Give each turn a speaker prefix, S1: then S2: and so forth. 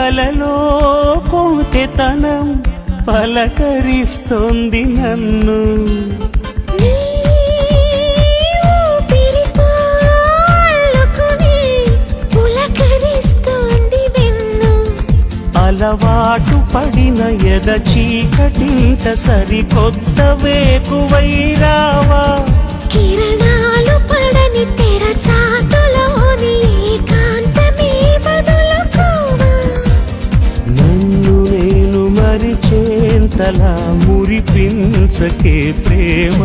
S1: కలలో కొంటెతనం పలకరిస్తోంది నన్ను. అలవాటు పడిన ఎద చీకటింట సరికొత్త వేకువైరావా.
S2: కిరణాలు పడని తెర చాటులోని ఏకాంతమే వదులుకోవా.
S1: నన్ను నేను మరిచేంతలా మురిపించకే ప్రేమ.